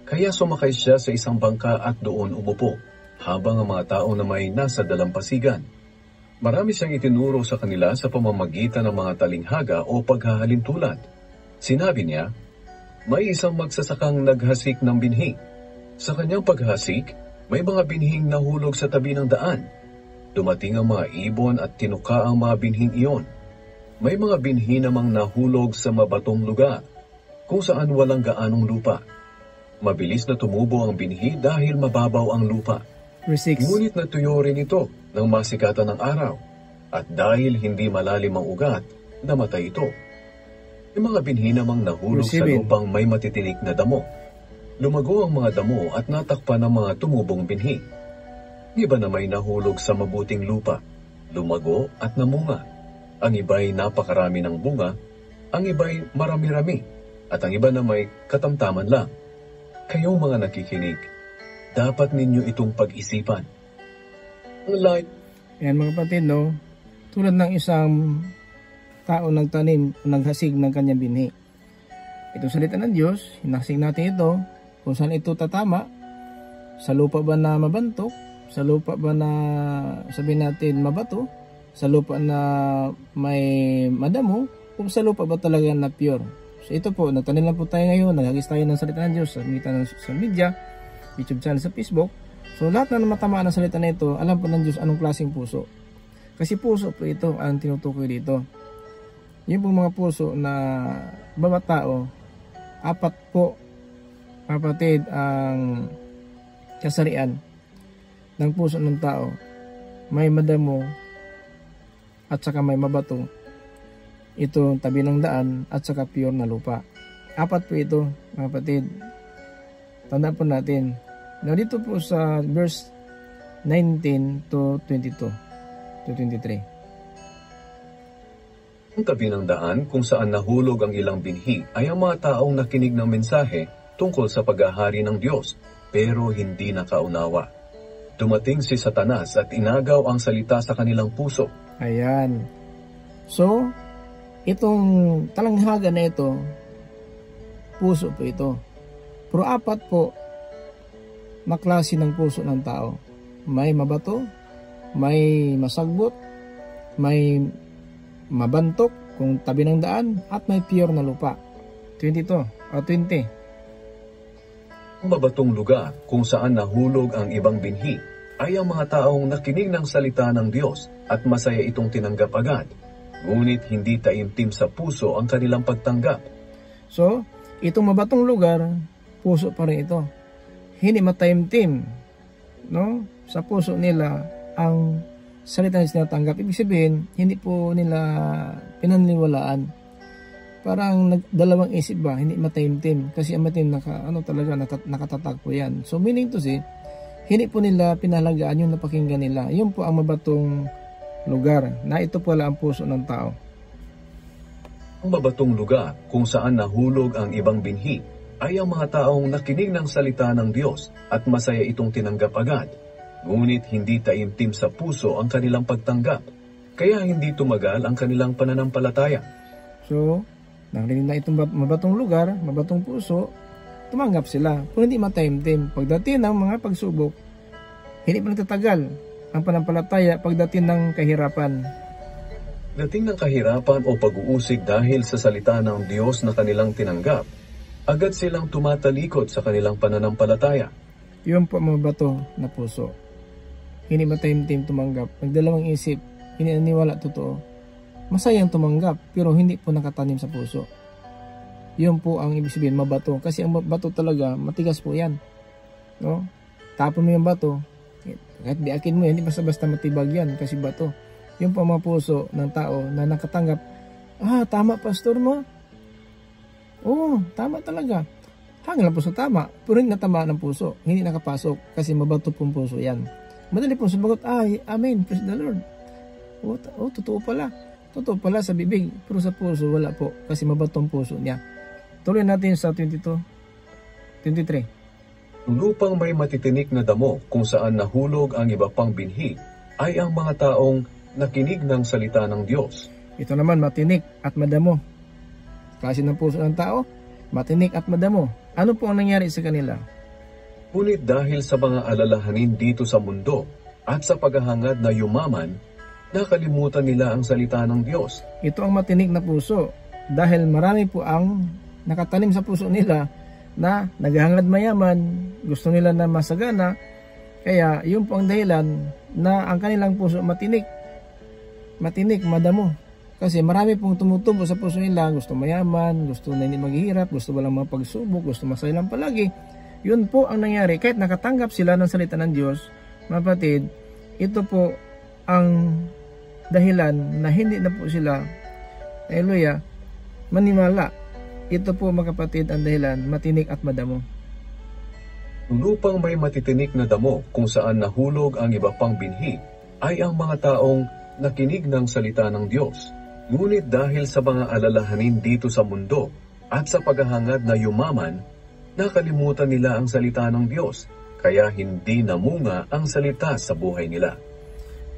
kaya sumakay siya sa isang bangka at doon umupo, habang ang mga tao na may nasa dalampasigan. Marami siyang itinuro sa kanila sa pamamagitan ng mga talinghaga o paghahalintulad. Sinabi niya, may isang magsasakang naghasik ng binhi. Sa kanyang paghasik, may mga binhing nahulog sa tabi ng daan. Dumating ang mga ibon at tinuka ang mga binhing iyon. May mga binhi namang nahulog sa mabatong lugar, kung saan walang gaanong lupa. Mabilis na tumubo ang binhi dahil mababaw ang lupa. Verse 6. Ngunit natuyo rin ito ng masikatan ng araw, at dahil hindi malalim ang ugat, namatay ito. May mga binhi namang nahulog sa lupang may matitinik na damo. Lumago ang mga damo at natakpan ng mga tumubong binhi. Iba na may nahulog sa mabuting lupa, lumago at namunga. Ang iba'y napakarami ng bunga, ang iba'y marami-rami, at ang iba na may katamtaman lang. Kayong mga nakikinig, dapat ninyo itong pag-isipan. Yan mga kapatid, no? Tulad ng isang tao nagtanim, naghasig ng kanyang binhi. Ito salita ng Diyos, hinasig natin ito, kung saan ito tatama, sa lupa ba na mabantok, sa lupa ba na sabihin natin mabato, sa lupa na may madamo, o sa lupa ba talaga na pure. So ito po, nagtanim lang po tayo ngayon, naghagis tayo ng salita ng Diyos sa militan ng social media, YouTube channel sa Facebook. So lahat na matamaan ng salita na ito, alam po ng Diyos anong klaseng puso. Kasi puso po ito ang tinutukoy dito. Yung po mga puso na bawat tao, apat po kapatid, ang kasarian ng puso ng tao, may madamo at saka may mabato. Ito tabi ng daan at saka pure na lupa. Apat po ito, mga kapatid. Tandaan po natin. Now dito po sa verse 19 to 22 to 23. Ang tabi ng daan kung saan nahulog ang ilang binhi ay ang mga taong nakinig ng mensahe tungkol sa paghahari ng Diyos, pero hindi nakaunawa. Dumating si Satanas at inagaw ang salita sa kanilang puso. Ayan. So, itong talanghaga na ito, puso po ito. Pero apat po na klase ng puso ng tao. May mabato, may masagbot, may mabantok kung tabi ng daan, at may pure na lupa. 20. Ang mabatong lugar kung saan nahulog ang ibang binhi ay ang mga taong nakinig ng salita ng Diyos at masaya itong tinanggap agad. Ngunit hindi taimtim sa puso ang kanilang pagtanggap. So, itong mabatong lugar, puso pa rin ito. Hindi mataimtim, no? Sa puso nila ang salita na sinatanggap. Ibig sabihin, hindi po nila pinaniniwalaan. Parang dalawang isip ba, hindi mataimtim. Kasi ang matim, nakatatag po yan. So, meaning to say, hindi po nila pinahalagaan yung napakinggan nila. Yun po ang mabatong lugar, na ito pala ang puso ng tao. Ang mabatong lugar kung saan nahulog ang ibang binhi ay ang mga taong nakinig ng salita ng Diyos at masaya itong tinanggap agad. Ngunit hindi taimtim sa puso ang kanilang pagtanggap, kaya hindi tumagal ang kanilang pananampalataya. So, narinig na itong mabatong lugar, mabatong puso, tumanggap sila. Kung hindi mataimtim, pagdating ng mga pagsubok, hindi pa nagtatagal ang panampalataya pagdating ng kahirapan. Dating ng kahirapan o pag-uusig dahil sa salita ng Diyos na kanilang tinanggap, agad silang tumatalikod sa kanilang pananampalataya. Yun po ang mabato na puso. Hindi mataimtim tumanggap, nagdalawang isip, hindi naniwala totoo. Masayang tumanggap, pero hindi po nakatanim sa puso. Yun po ang ibig sabihin, mabato. Kasi ang bato talaga, matigas po yan. No? Tapon mo yung bato, kahit biakin mo yan, hindi basta-basta matibag yan kasi bato. Yun po ang mga puso ng tao na nakatanggap. Tama pastor mo. Oo, tama talaga. Hanggang lang po sa tama, pero hindi natama ng puso. Hindi nakapasok kasi mabato pong puso yan. Madali pong sumagot, amen, praise the Lord. Totoo pala. Totoo pala sa bibig, pero sa puso wala po kasi mabatong puso niya. Tuloy natin sa 23. Lupang may matitinik na damo kung saan nahulog ang iba pang binhi ay ang mga taong nakinig ng salita ng Diyos. Ito naman matinik at madamo. Klase ng puso ng tao, matinik at madamo. Ano po ang nangyari sa kanila? Ngunit dahil sa mga alalahanin dito sa mundo at sa paghahangad na yumaman, nakalimutan nila ang salita ng Diyos. Ito ang matinik na puso dahil marami po ang nakatanim sa puso nila na naghahangad mayaman, gusto nila na masagana, kaya yun po ang dahilan na ang kanilang puso matinik, madamo. Kasi marami pong tumutubo sa puso nila, gusto mayaman, gusto na hindi maghihirap, gusto walang mga pagsubok, gusto masaya lang palagi. Yun po ang nangyari, kahit nakatanggap sila ng salita ng Diyos, mga kapatid, ito po ang dahilan na hindi na po sila, hallelujah, maniwala. Ito po mga kapatid ang dahilan, matinik at madamo. Lupang may matitinik na damo kung saan nahulog ang iba pang binhi ay ang mga taong nakinig ng salita ng Diyos. Ngunit dahil sa mga alalahanin dito sa mundo at sa paghahangad na yumaman, nakalimutan nila ang salita ng Diyos, kaya hindi namunga ang salita sa buhay nila.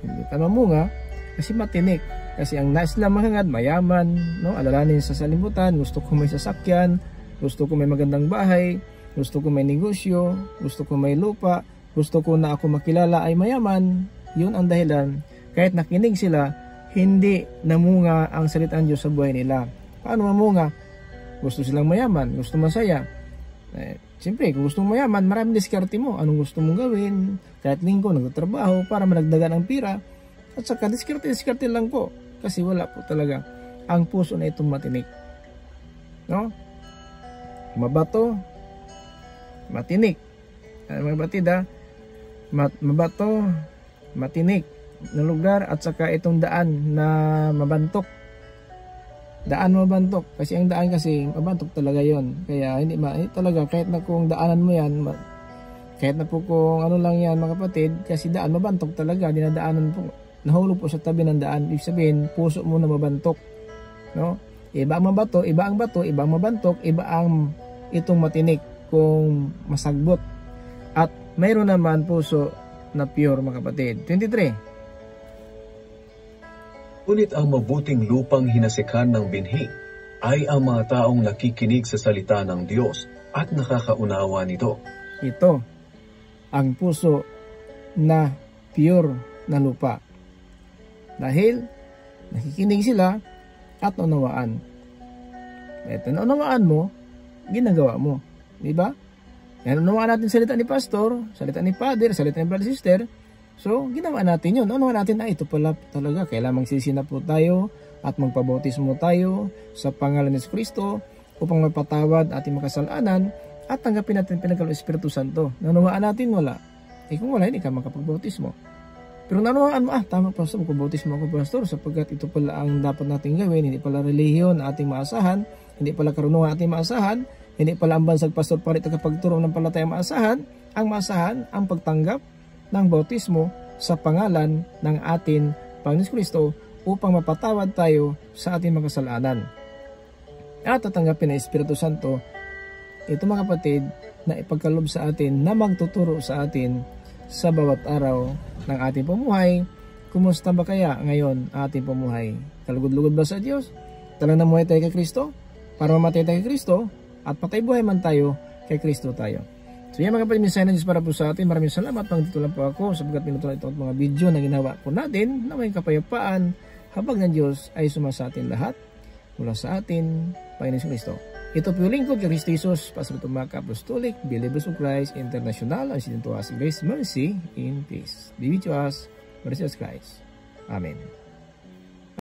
Hindi ka mamunga kasi matinik. Kasi ang nais nila mahangad, mayaman, no? Alalanin sa salimutan, gusto ko may sasakyan, gusto ko may magandang bahay, gusto ko may negosyo, gusto ko may lupa, gusto ko na ako makilala ay mayaman. Yun ang dahilan. Kahit nakinig sila, hindi namunga ang salita ng Diyos sa buhay nila. Paano mamunga? Gusto silang mayaman, gusto masaya. Siyempre, kung gusto mong mayaman, maraming diskarte mo. Anong gusto mong gawin? Kahit linggo, nagtatrabaho para managdagan ang pira. At saka, diskarte lang po. Kasi wala po talaga ang puso na itong matinik. No? Mabato, matinik. Mga batid mabato, matinik na lugar, at saka itong daan na mabantok. Daan mabantok, kasi ang daan kasi mabantok talaga yon. Kaya hindi talaga, kahit na kung daanan mo yan, kahit na po kung ano lang yan mga kapatid, kasi daan mabantok talaga, dinadaanan po, nahulog po sa tabi ng daan. Ibig sabihin, puso mo na mabantok, no? Iba ang mabato, iba ang bato, iba ang mabantok, iba ang itong matinik kung masagbot. At mayroon naman puso na pure mga kapatid. 23. Ngunit ang mabuting lupang hinasikan ng binhi ay ang mga taong nakikinig sa salita ng Diyos at nakakaunawa nito. Ito ang puso na pure na lupa. Dahil nakikinig sila at naunawaan. Ito, naunawaan mo, ginagawa mo. Diba? Naunawaan natin salita ni pastor, salita ni father, salita ni brother sister. So, ginawa natin yun. Naunawaan natin, ito pala talaga, kailangan magsisina po tayo at magpabautismo tayo sa pangalan ni Kristo upang mapatawad ating makasalanan at tanggapin natin pinagkaloob ng Espiritu Santo. Naunawaan natin, wala. Kung wala, hindi ka makapag-bautismo. Pero naunawaan mo, tama pastor, magpabautismo ako pastor, sapagkat ito pala ang dapat natin gawin, hindi pala relihiyon na ating maasahan, hindi pala karunungan ating maasahan, hindi pala ang bansag pastor palit ang kapagturo ng palatayang maasahan, ang pagtanggap ng bautismo sa pangalan ng ating Panginoon Kristo upang mapatawad tayo sa ating mga kasalanan. At tatanggapin ng Espiritu Santo, ito mga kapatid, na ipagkaloob sa atin, na magtuturo sa atin sa bawat araw ng ating pumuhay. Kumusta ba kaya ngayon ang ating pumuhay? Kalugod-lugod ba sa Diyos? Talagang namuhay tayo kay Kristo? Para mamatay tayo kay Kristo at patay buhay man tayo, kay Kristo tayo. So yan mga kapatid, mensahe na Diyos para po sa atin. Maraming salamat. Dito lang po ako sapagkat pinutulad ito at mga video na ginawa po natin na may kapayapaan habang ng Diyos ay sumasa atin lahat mula sa atin, Panginoon Kristo. Ito po yung lingkod kay Kristo Jesus, Pastor Tumac Apostolic, Believers of Christ International, ang sinunod to us, grace, mercy, in peace. Be with us, Jesus Christ. Amen.